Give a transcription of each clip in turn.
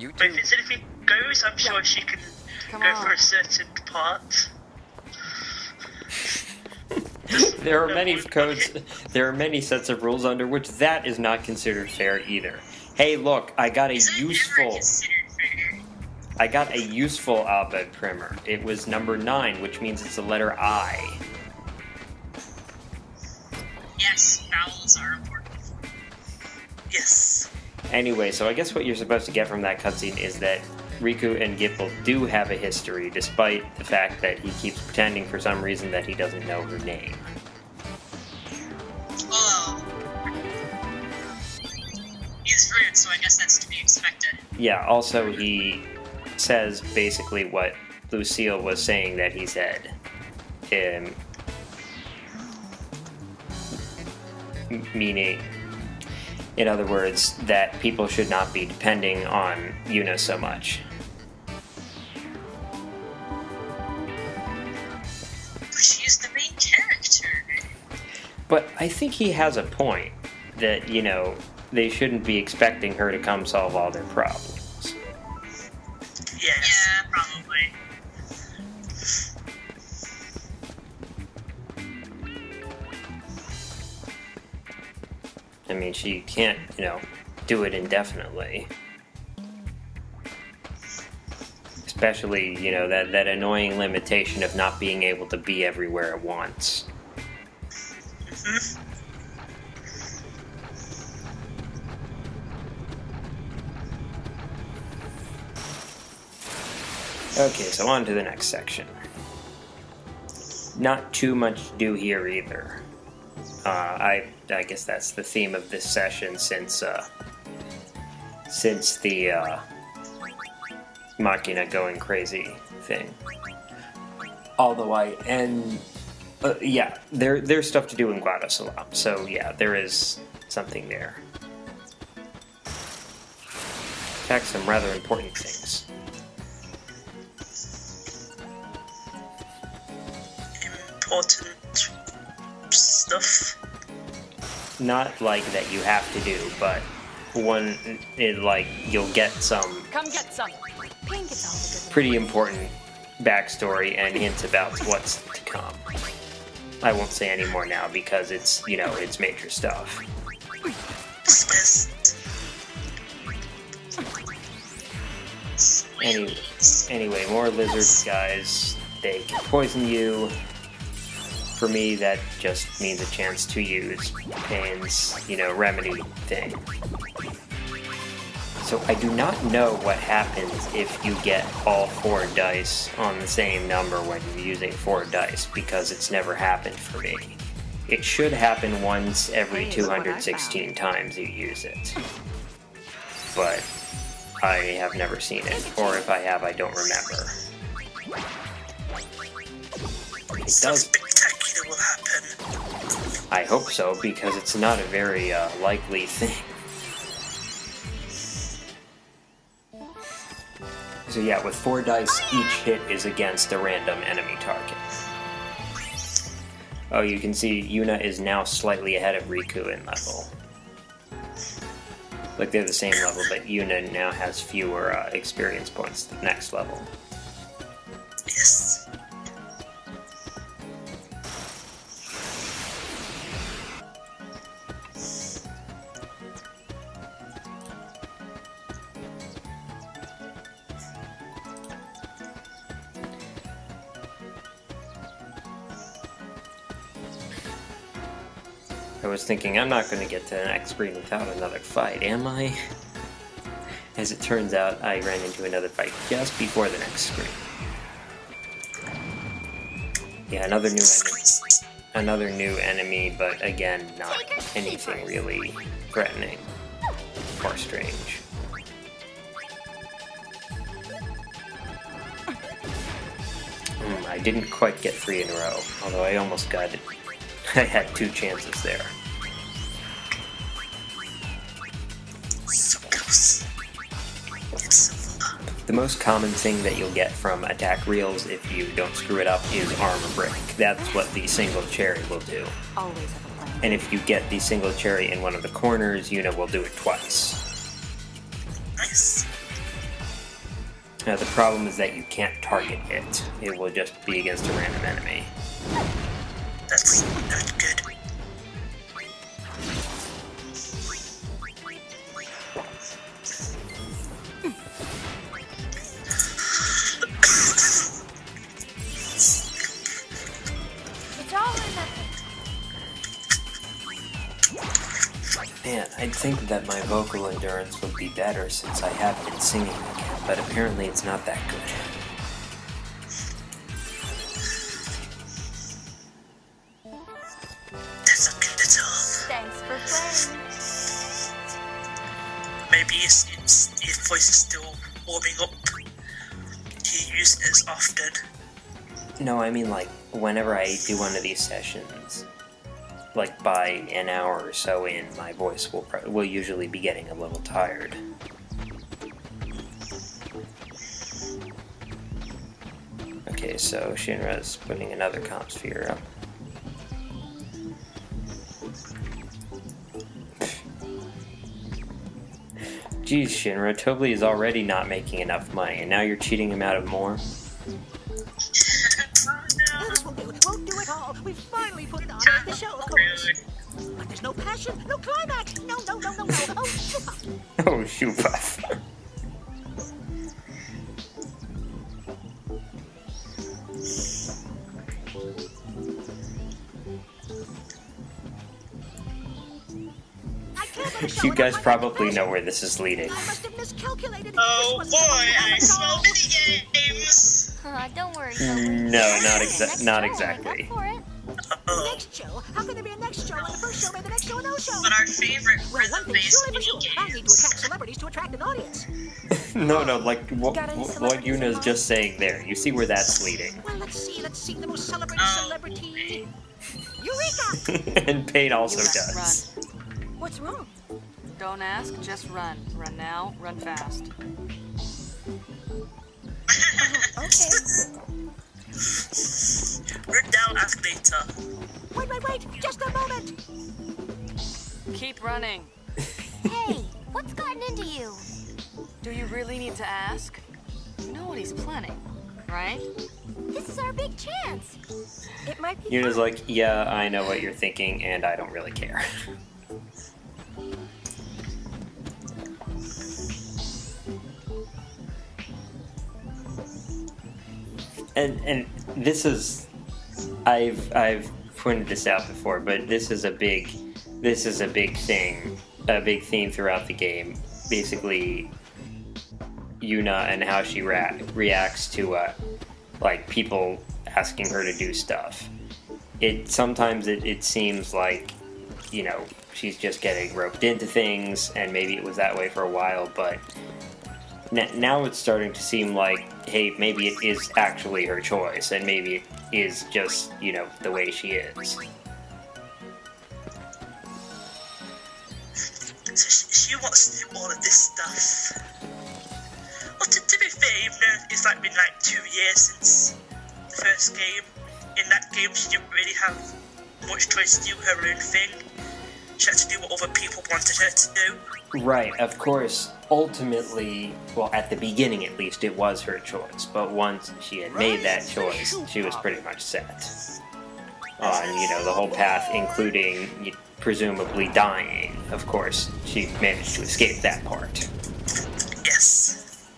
You But do. if anything goes, I'm sure she can go for a certain part. There are many codes. There are many sets of rules under which that is not considered fair either. Hey, look, I got a useful Abed primer. It was number 9, which means it's the letter I. Yes, vowels are important. Yes. Anyway, so I guess what you're supposed to get from that cutscene is that Riku and Gipple do have a history, despite the fact that he keeps pretending for some reason that he doesn't know her name. Oh. He's rude, so I guess that's to be expected. Yeah, also he says basically what Lucille was saying that he said. Meaning, in other words, that people should not be depending on Yuna so much. But she's the main character. But I think he has a point that, they shouldn't be expecting her to come solve all their problems. Yes. Yeah, probably. I mean, she can't, do it indefinitely. Especially, that annoying limitation of not being able to be everywhere at once. Mm-hmm. Okay, so on to the next section. Not too much to do here either. I guess that's the theme of this session since the Machina going crazy thing. Although there's stuff to do in Guadasalam, so yeah, there is something there. In fact, some rather important things. Important stuff. Not like that you have to do, but you'll get some Come get some. Paine gets all the good. pretty important backstory and hints about what's to come. I won't say any more now because it's major stuff. Anyway, more lizard guys. They can poison you. For me, that just means a chance to use Paine's, remedy thing. So I do not know what happens if you get all 4 dice on the same number when you're using 4 dice, because it's never happened for me. It should happen once every 216 times you use it. But I have never seen it, or if I have, I don't remember. It does. Spectacular will happen. I hope so, because it's not a very likely thing. So yeah, with 4 dice, each hit is against a random enemy target. Oh, you can see Yuna is now slightly ahead of Riku in level. Like they're the same level, but Yuna now has fewer experience points the next level. Yes. I was thinking, I'm not going to get to the next screen without another fight, am I? As it turns out, I ran into another fight just before the next screen. Yeah, another new enemy, but again, not anything really threatening or strange. I didn't quite get 3 in a row, although I almost got it. I had 2 chances there. So close. It's so fun. The most common thing that you'll get from attack reels if you don't screw it up is armor break. That's what the single cherry will do. Always have a plan. And if you get the single cherry in one of the corners, Yuna will do it twice. Nice. Now the problem is that you can't target it. It will just be against a random enemy. That's not good. It's all or nothing. Man, I'd think that my vocal endurance would be better since I have been singing again, but apparently it's not that good. That's not good at all. Thanks for playing. Maybe his voice is still warming up. He uses it as often. No, I mean like, whenever I do one of these sessions, like by an hour or so in, my voice will usually be getting a little tired. Okay, so Shinra's putting another comp sphere up. Jeez, Shinra, Tobli is already not making enough money, and now you're cheating him out of more? Oh no. This will do. Won't do it all. We finally put it on the show, of course. But there's no passion, no climax. No. Oh, super. Oh, shoe puff. I can't let a show You guys without probably passion. know where this is leading. I must have miscalculated. Oh This boy, wasn't I at smell all. mini games. Don't worry, Tobli. No, not Next not show, exactly. Make up for it. Oh, Next show? How can there be a next show when the first show made the next show a no show? But our favorite Well, one thing rhythm-based surely for mini sure. I need to games. attract celebrities to attract an audience. No, like what Got any what celebrities in Yuna's mind? just saying there. You see where that's leading. Well, let's see the most celebrated Oh, celebrity. Eureka! And Paine also Yuna, does. What's wrong? Don't ask, just run. Run now, run fast. Okay. written down, ask later. Wait, just a moment. Keep running. Hey, what's gotten into you? Do you really need to ask? You know what he's planning, right? This is our big chance. It might be Yuna's fun. like, yeah, I know what you're thinking, and I don't really care. And this is, I've pointed this out before, but this is a big thing, a big theme throughout the game. Basically, Yuna and how she reacts to like people asking her to do stuff. Sometimes it seems like, you know, she's just getting roped into things, and maybe it was that way for a while, but now it's starting to seem like, hey, maybe it is actually her choice, and maybe it is just, you know, the way she is. So she wants to do all of this stuff. Well, to be fair, even though it's like been like 2 years since the first game, in that game she didn't really have much choice to do her own thing. She had to do what other people wanted her to do. Right, of course, ultimately, well, at the beginning at least, it was her choice, but once she had made that choice, she was pretty much set on, you know, the whole path, including presumably dying. Of course, she managed to escape that part. Yes.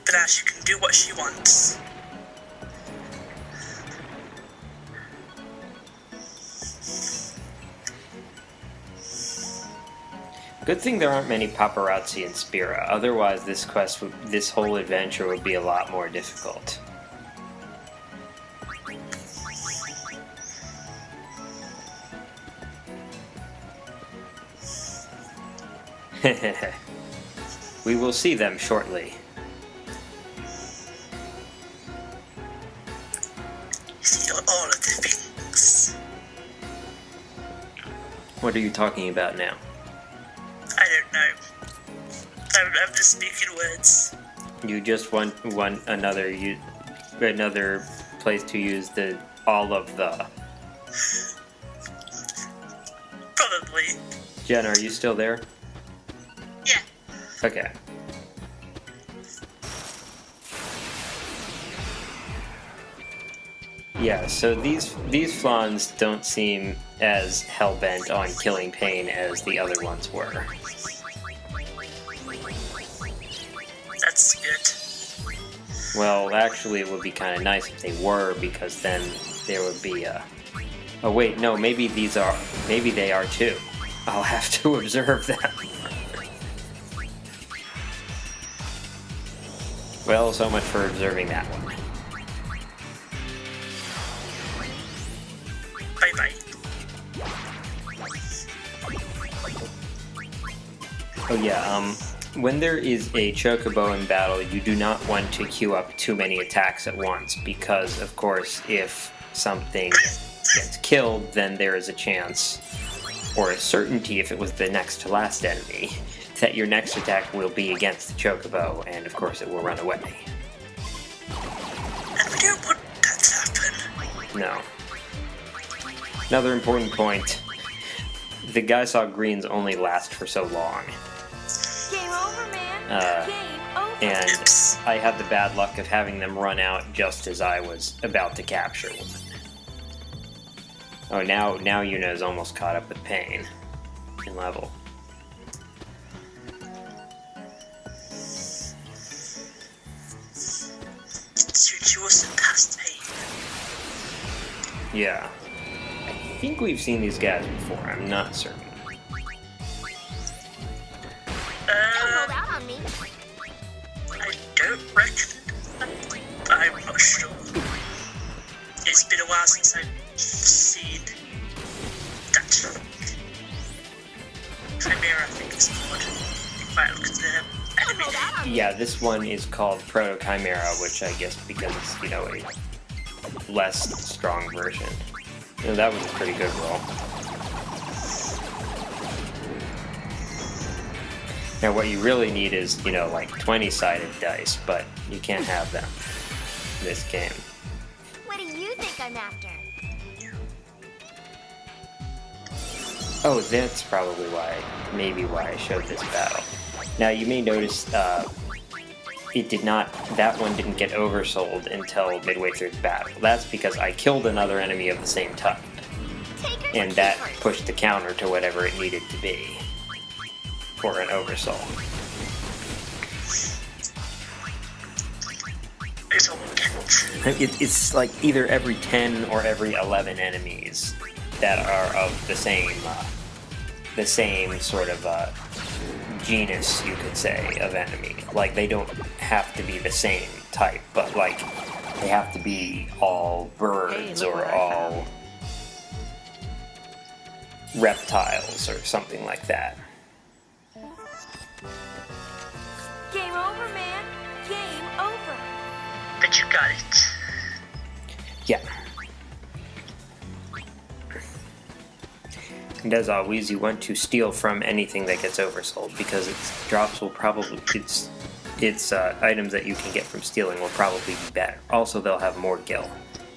But now she can do what she wants. Good thing there aren't many paparazzi in Spira, otherwise this whole adventure would be a lot more difficult. We will see them shortly. See all of the things. What are you talking about now? I don't know. I'm just speaking words. You just want another place to use the all of the. Probably. Jen, are you still there? Yeah. Okay. Yeah, so these flans don't seem as hell-bent on killing Paine as the other ones were. That's good. Well, actually, it would be kind of nice if they were, because then there would be a... Oh wait, no, maybe they are too. I'll have to observe them. Well, so much for observing that one. Bye-bye. Oh yeah, when there is a chocobo in battle, you do not want to queue up too many attacks at once, because, of course, if something gets killed, then there is a chance, or a certainty if it was the next to last enemy, that your next attack will be against the chocobo, and of course it will run away. And we don't want that to happen. No. Another important point. The guy saw greens only last for so long. Game over, man. Game over. And Oops. I had the bad luck of having them run out just as I was about to capture one. Oh, now Yuna is almost caught up with Paine in level. So she wasn't past Paine. Yeah. I think we've seen these guys before, I'm not certain. Don't hold out on me. I don't reckon. I'm not sure. It's been a while since I've seen that Chimera, I think it's called. You might look at the Don't enemy hold out on me. Yeah, this one is called Proto Chimera, which I guess because it's, a less strong version. That was a pretty good roll. Now what you really need is, like 20-sided dice, but you can't have them in this game. What do you think I'm after? Oh, that's probably maybe why I showed this battle. Now you may notice that one didn't get oversold until midway through the battle. That's because I killed another enemy of the same type, Takers and or that keepers? pushed the counter to whatever it needed to be for an oversold. It's all good. It's like either every 10 or every 11 enemies that are of the same sort of genus, you could say, of enemy. Like, they don't have to be the same type, but like they have to be all birds Hey, look or what I all reptiles or something like that. Game over, man. Game over. But you got it. Yeah. And as always, you want to steal from anything that gets oversold, because its drops will probably, its items that you can get from stealing will probably be better. Also, they'll have more gil,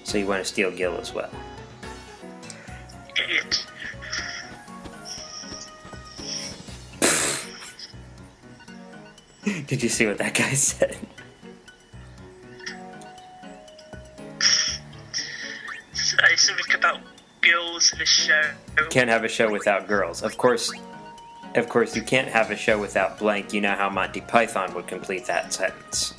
so you want to steal gil as well. Idiot. Did you see what that guy said? Something about girls in a show. Can't have a show without girls. Of course, you can't have a show without blank. You know how Monty Python would complete that sentence.